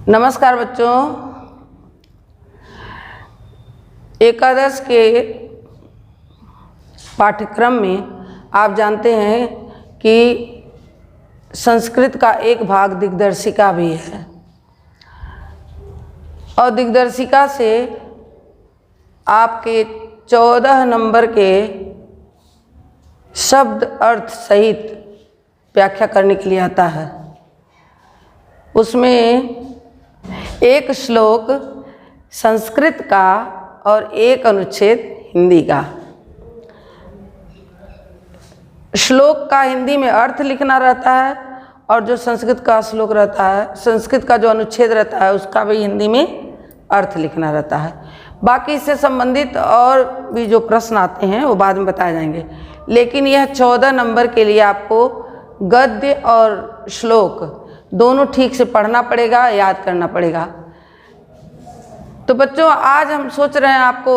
नमस्कार बच्चों, एकादश के पाठ्यक्रम में आप जानते हैं कि संस्कृत का एक भाग दिग्दर्शिका भी है और दिग्दर्शिका से आपके 14 नंबर के शब्द अर्थ सहित व्याख्या करने के लिए आता है। उसमें एक श्लोक संस्कृत का और एक अनुच्छेद हिंदी का। श्लोक का हिंदी में अर्थ लिखना रहता है और जो संस्कृत का श्लोक रहता है, संस्कृत का जो अनुच्छेद रहता है उसका भी हिंदी में अर्थ लिखना रहता है। बाकी इससे संबंधित और भी जो प्रश्न आते हैं वो बाद में बताए जाएंगे, लेकिन यह 14 नंबर के लिए आपको गद्य और श्लोक दोनों ठीक से पढ़ना पड़ेगा, याद करना पड़ेगा। तो बच्चों, आज हम सोच रहे हैं आपको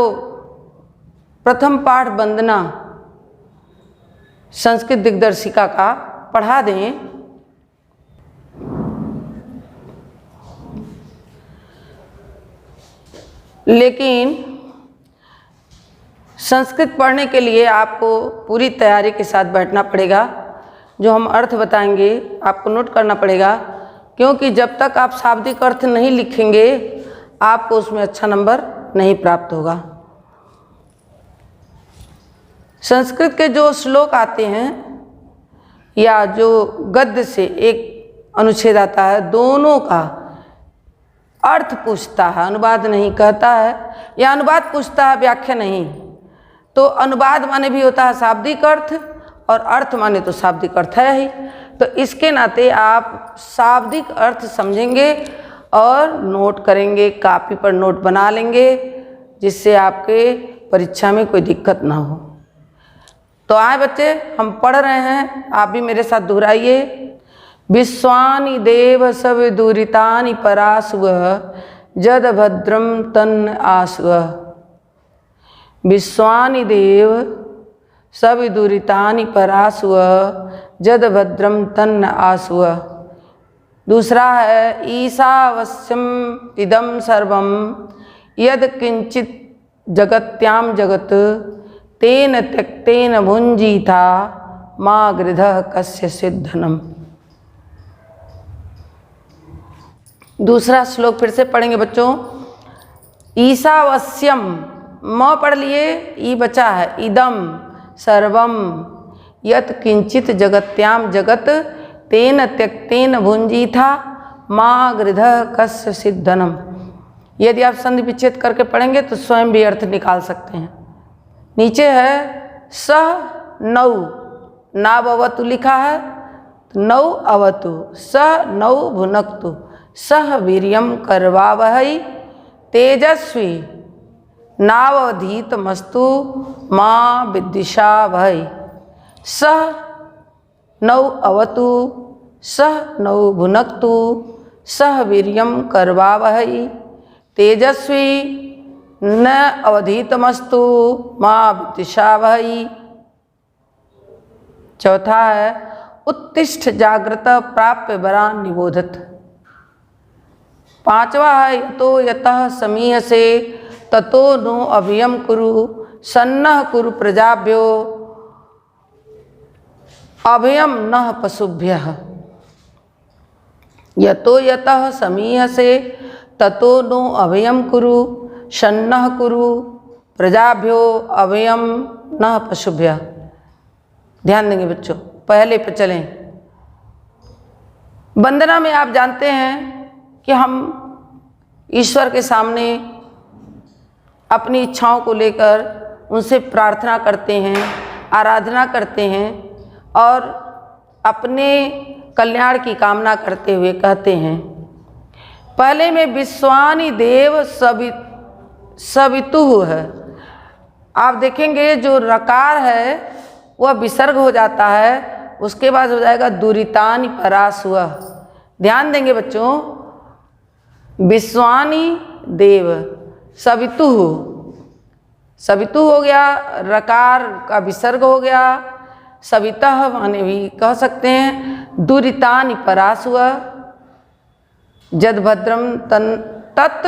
प्रथम पाठ वंदना संस्कृत दिग्दर्शिका का पढ़ा दें। लेकिन संस्कृत पढ़ने के लिए आपको पूरी तैयारी के साथ बैठना पड़ेगा। जो हम अर्थ बताएंगे आपको नोट करना पड़ेगा, क्योंकि जब तक आप शाब्दिक अर्थ नहीं लिखेंगे आपको उसमें अच्छा नंबर नहीं प्राप्त होगा। संस्कृत के जो श्लोक आते हैं या जो गद्य से एक अनुच्छेद आता है, दोनों का अर्थ पूछता है, अनुवाद नहीं कहता है, या अनुवाद पूछता है, व्याख्या नहीं। तो अनुवाद माने भी होता है शाब्दिक अर्थ और अर्थ माने तो शाब्दिक अर्थ है ही। तो इसके नाते आप शाब्दिक अर्थ समझेंगे और नोट करेंगे, कॉपी पर नोट बना लेंगे, जिससे आपके परीक्षा में कोई दिक्कत ना हो। तो आए बच्चे, हम पढ़ रहे हैं, आप भी मेरे साथ दोहराइए। विश्वानि देव सविदुरितानि परासुव जद भद्रम तन्न आसुव। विश्वानि देव सविदुरितानि परासुव जद भद्रम तन्न आसुव। दूसरा है ईशावस्यम इदं सर्वं यद किंचित जगत्याम जगत तेन त्यक्तेन भुंजीथा मा गृधः कस्य सिद्धनम। दूसरा श्लोक फिर से पढ़ेंगे बच्चों। ईशावस्यम, म पढ़ लिए, ई बचा है, इदम सर्वम यत किंचित जगत्याम जगत तेन त्यक्तेन भुंजीथा मा गृधः कस्य सिद्धनम। यदि आप संधि विच्छेद करके पढ़ेंगे तो स्वयं भी अर्थ निकाल सकते हैं। नीचे है सह नौ, नाव अवतु लिखा है, नौ अवतु, सह नौ भुनक्तु, सह वीर्यम करवावहै तेजस्वी नावधीतमस्तु मां विद्विषावहै। सह नौ अवतु, सह नौ भुनक्तु, सह वीर्यम करवावहै तेजस्वी न अवधीतमस्तु मां विद्विषावहै। चौथा है उत्तिष्ठ जागृत प्राप्य वरान निबोधत। पांचवा है यतो यतः समीहसे ततो नो अभियम कुरु सन्नः कुरु प्रजाभ्यो अभयम नः पशुभ्यः। यतो यतः समीहसे ततो नो अभयम कुरु सन्नः कुरु प्रजाभ्यो अभयम नः पशुभ्यः। ध्यान देंगे बच्चों, पहले पे चलें। वंदना में आप जानते हैं कि हम ईश्वर के सामने अपनी इच्छाओं को लेकर उनसे प्रार्थना करते हैं, आराधना करते हैं और अपने कल्याण की कामना करते हुए कहते हैं। पहले में विश्वानि देव सवितुः है। आप देखेंगे जो रकार है वह विसर्ग हो जाता है, उसके बाद हो जाएगा दुरितानि परासुव। ध्यान देंगे बच्चों, विश्वानि देव सवितुः, सवितुः हो गया, रकार का विसर्ग हो गया, सवितः माने भी कह सकते हैं। दुरितानि परासुव, जद भद्रम तन तत्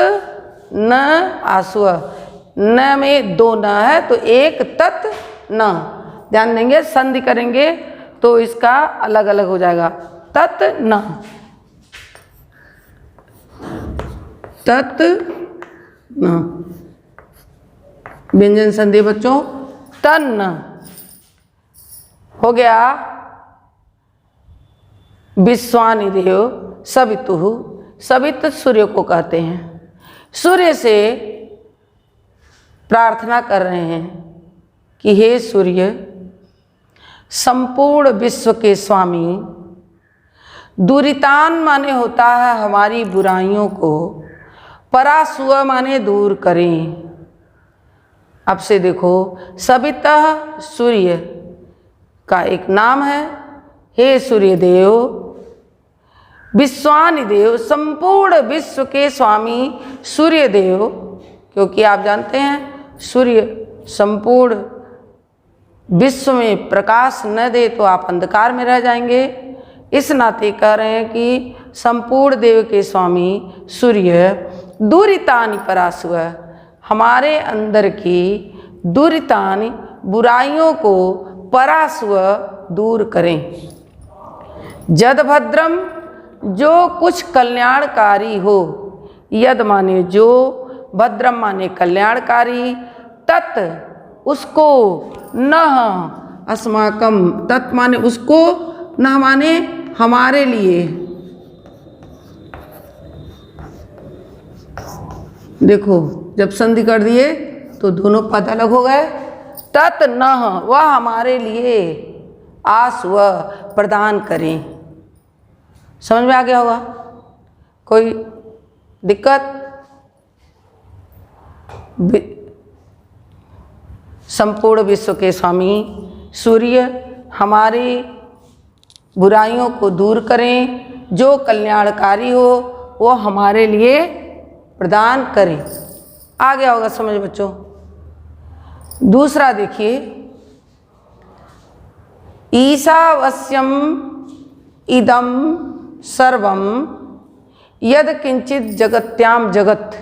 न आसुअ, न में दो न है तो एक तत् न, ध्यान देंगे, संधि करेंगे तो इसका अलग अलग हो जाएगा, तत् न, तत् न, व्यंजन संधि बच्चों, तन्न हो गया। विश्वानि देव सवितुः, सवित सूर्य को कहते हैं। सूर्य से प्रार्थना कर रहे हैं कि हे सूर्य, संपूर्ण विश्व के स्वामी, दुरितान माने होता है हमारी बुराइयों को, परासुअ माने दूर करें। अब से देखो, सवितः सूर्य का एक नाम है। हे सूर्य देव, विश्वानि देव, संपूर्ण विश्व के स्वामी सूर्य देव, क्योंकि आप जानते हैं सूर्य संपूर्ण विश्व में प्रकाश न दे तो आप अंधकार में रह जाएंगे। इस नाते कह रहे हैं कि संपूर्ण देव के स्वामी सूर्य, दुरितानि परासुअ, हमारे अंदर की दुरितानि बुराइयों को परासुअ दूर करें। जद भद्रम, जो कुछ कल्याणकारी हो, यद माने जो, भद्रम माने कल्याणकारी, तत् उसको, नः अस्माकं, तत् माने उसको, नः माने हमारे लिए। देखो जब संधि कर दिए तो दोनों पद अलग हो गए। तत् नः, वह हमारे लिए, आस वह प्रदान करें। समझ में आ गया होगा? कोई दिक्कत? संपूर्ण विश्व के स्वामी सूर्य हमारी बुराइयों को दूर करें, जो कल्याणकारी हो वो हमारे लिए प्रदान करें। आ गया होगा समझ बच्चों? दूसरा देखिए, ईशावस्यम इदम सर्वम यद किंचित जगत्याम जगत।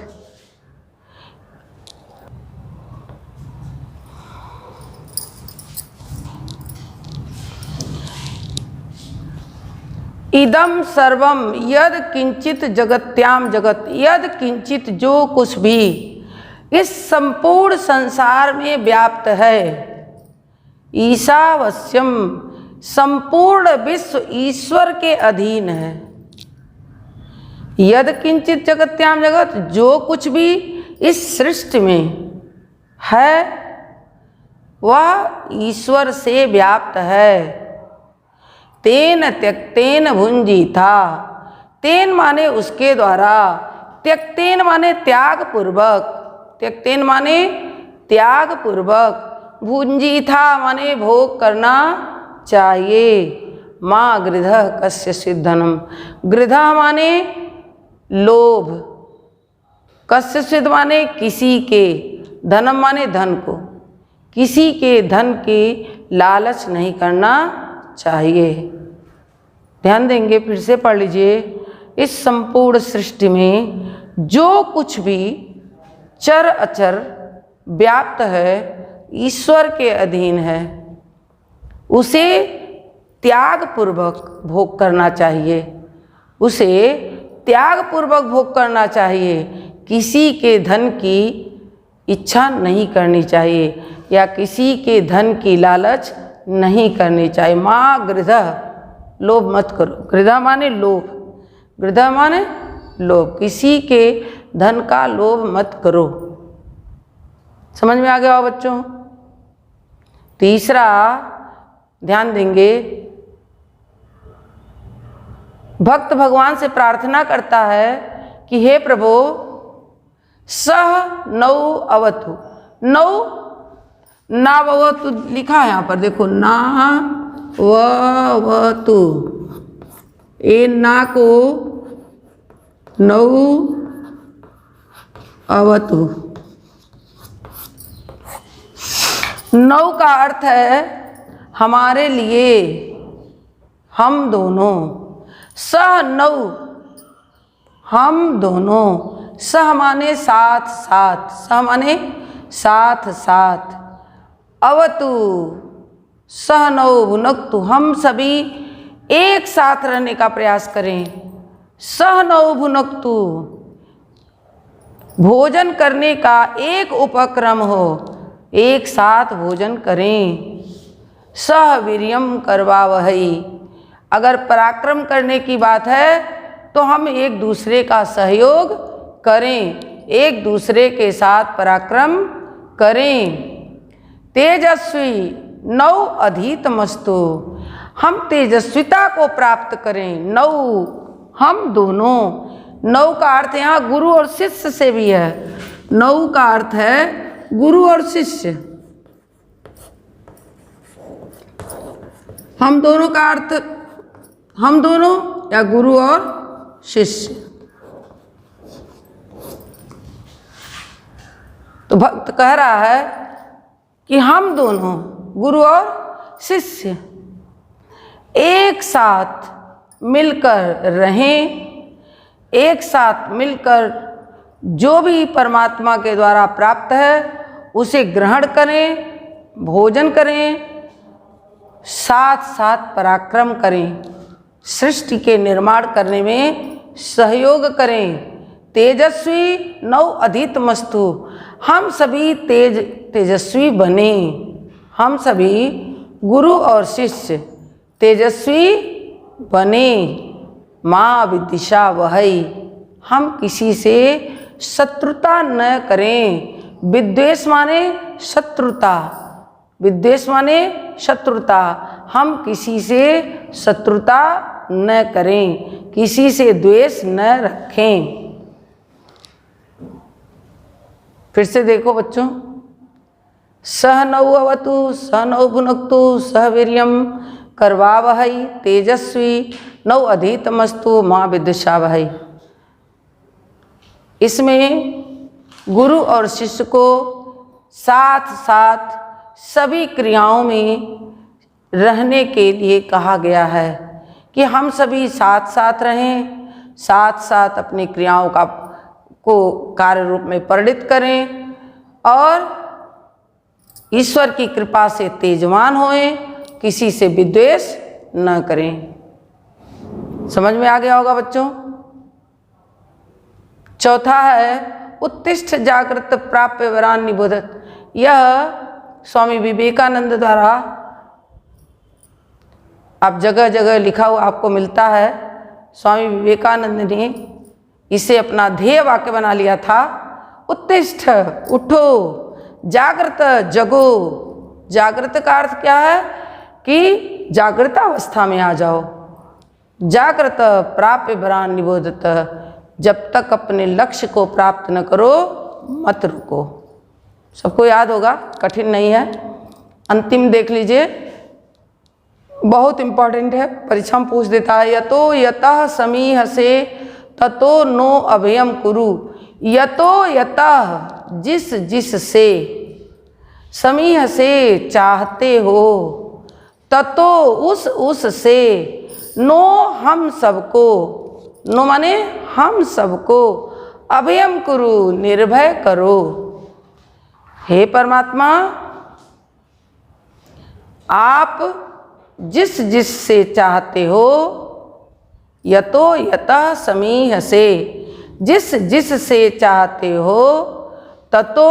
इदम सर्वम यद किंचित जगत्याम जगत, यद किंचित जो कुछ भी इस संपूर्ण संसार में व्याप्त है। ईशावस्यम, संपूर्ण विश्व ईश्वर के अधीन है। यद किंचित जगत्याम जगत, जो कुछ भी इस सृष्टि में है वह ईश्वर से व्याप्त है। तेन त्यक्तेन भुंजी था, तेन माने उसके द्वारा, त्यक्तेन माने त्याग पूर्वक, त्यक्तेन माने त्याग पूर्वक, भुंजी था माने भोग करना चाहिए। माँ गृधः कस्य धनम, गृधः माने लोभ, कस्य माने किसी के, धनम माने धन को, किसी के धन की लालच नहीं करना चाहिए। ध्यान देंगे, फिर से पढ़ लीजिए। इस संपूर्ण सृष्टि में जो कुछ भी चर अचर व्याप्त है ईश्वर के अधीन है, उसे त्याग पूर्वक भोग करना चाहिए, उसे त्याग पूर्वक भोग करना चाहिए। किसी के धन की इच्छा नहीं करनी चाहिए या किसी के धन की लालच नहीं करनी चाहिए। माँ गृधः, लोभ मत करो। गृधः माने लोभ, गृधः माने लोभ, किसी के धन का लोभ मत करो। समझ में आ गया हो बच्चों? तीसरा ध्यान देंगे, भक्त भगवान से प्रार्थना करता है कि हे प्रभु सह नौ अवतु, नौ नावतु लिखा है यहाँ पर, देखो ना वतु, ए ना को नौ अवतु। नौ का अर्थ है हमारे लिए, हम दोनों। सह नौ हम दोनों, सह माने साथ साथ, सह माने साथ साथ, अवतु सह नौ भुनक्तु, हम सभी एक साथ रहने का प्रयास करें। सह नौ भुनक्तु, भोजन करने का एक उपक्रम हो, एक साथ भोजन करें। सह वीर्यम करवावहै, अगर पराक्रम करने की बात है तो हम एक दूसरे का सहयोग करें, एक दूसरे के साथ पराक्रम करें। तेजस्वी नौ अधीतमस्तु, हम तेजस्विता को प्राप्त करें। नौ, हम दोनों, नौ का अर्थ यहाँ गुरु और शिष्य से भी है। नौ का अर्थ है गुरु और शिष्य, हम दोनों का अर्थ, हम दोनों या गुरु और शिष्य। तो भक्त कह रहा है कि हम दोनों गुरु और शिष्य एक साथ मिलकर रहें, एक साथ मिलकर जो भी परमात्मा के द्वारा प्राप्त है उसे ग्रहण करें, भोजन करें, साथ साथ पराक्रम करें, सृष्टि के निर्माण करने में सहयोग करें। तेजस्वी नौ अधीतमस्तु, हम सभी तेजस्वी बने, हम सभी गुरु और शिष्य तेजस्वी बने। माँ विदिशा वहै, हम किसी से शत्रुता न करें। विद्वेष माने शत्रुता, विद्वेष माने शत्रुता, हम किसी से शत्रुता न करें, किसी से द्वेष न रखें। फिर से देखो बच्चों, सह नौ अवतु सह नौ भुनक्तु सह वीर्यम करवावहै तेजस्वी नौ अधीतमस्तु माँ विद्विषावहै। इसमें गुरु और शिष्य को साथ साथ सभी क्रियाओं में रहने के लिए कहा गया है कि हम सभी साथ साथ रहें, साथ साथ अपनी क्रियाओं को कार्य रूप में परिणित करें और ईश्वर की कृपा से तेजवान होएं, किसी से विद्वेष न करें। समझ में आ गया होगा बच्चों। चौथा है उत्तिष्ठ जागृत प्राप्य वरान निबोधत। यह स्वामी विवेकानंद द्वारा आप जगह जगह लिखा हुआ आपको मिलता है। स्वामी विवेकानंद ने इसे अपना ध्येय वाक्य बना लिया था। उत्तिष्ठ, उठो, जागृत, जगो। जागृत का अर्थ क्या है कि जागृत अवस्था में आ जाओ। जागृत प्राप्य वरान निबोधत, जब तक अपने लक्ष्य को प्राप्त न करो मत रुको। सबको याद होगा, कठिन नहीं है। अंतिम देख लीजिए, बहुत इम्पॉर्टेंट है, परीक्षा में पूछ देता है। यतो यतः समीह से ततो नो अभयम कुरु। यतो यतः, जिस जिस से, समीह से चाहते हो, ततो उस से, नो हम सबको, नो माने हम सबको, अभयम कुरु निर्भय करो। हे परमात्मा, आप जिस जिस से चाहते हो, यतो यतः समीह से, जिस जिस से चाहते हो, ततो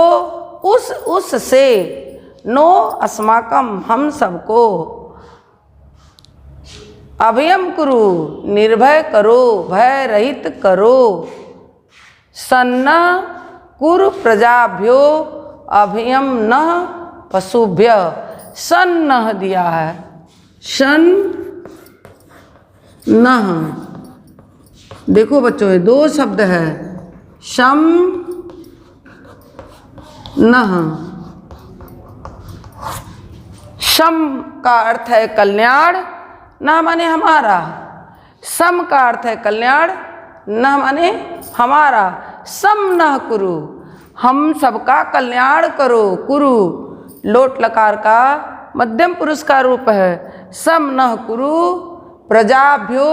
उस से, नो अस्माकम हम सबको, अभयम कुरु निर्भय करो, भय रहित करो। सन्ना कुरु प्रजाभ्यो अभयम न पशुभ्य। सन्नह दिया है, शन नह। देखो बच्चों, ये दो शब्द है, शम नह। शम का अर्थ है कल्याण, न माने हमारा। सम का अर्थ है कल्याण, न माने हमारा। सम नह कुरु, हम सबका कल्याण करो। कुरु लोट लकार का मध्यम पुरुष का रूप है। सम नह कुरु प्रजाभ्यो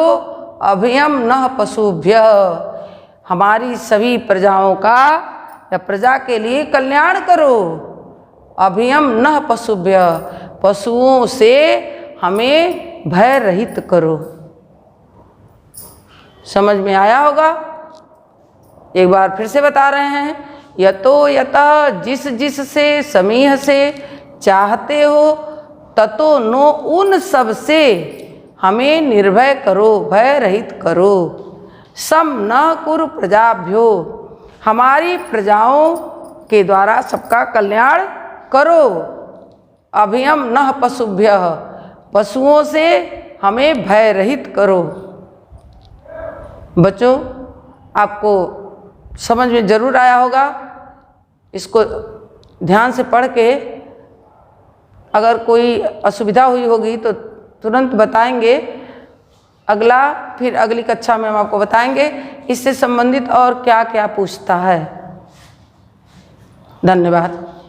अभयम नह पशुभ्य। हमारी सभी प्रजाओं का या प्रजा के लिए कल्याण करो। अभयम नः पशुभ्य, पशुओं से हमें भय रहित करो। समझ में आया होगा? एक बार फिर से बता रहे हैं, यतो यतः जिस जिस से समीह से चाहते हो, ततो नो उन सब से हमें निर्भय करो, भय रहित करो। सम न कुरु प्रजाभ्यो, हमारी प्रजाओं के द्वारा सबका कल्याण करो। अभयम नः पशुभ्य, पशुओं से हमें भय रहित करो। बच्चों, आपको समझ में जरूर आया होगा। इसको ध्यान से पढ़ के अगर कोई असुविधा हुई होगी तो तुरंत बताएंगे। अगला फिर अगली कक्षा में हम आपको बताएंगे इससे संबंधित और क्या क्या पूछता है। धन्यवाद।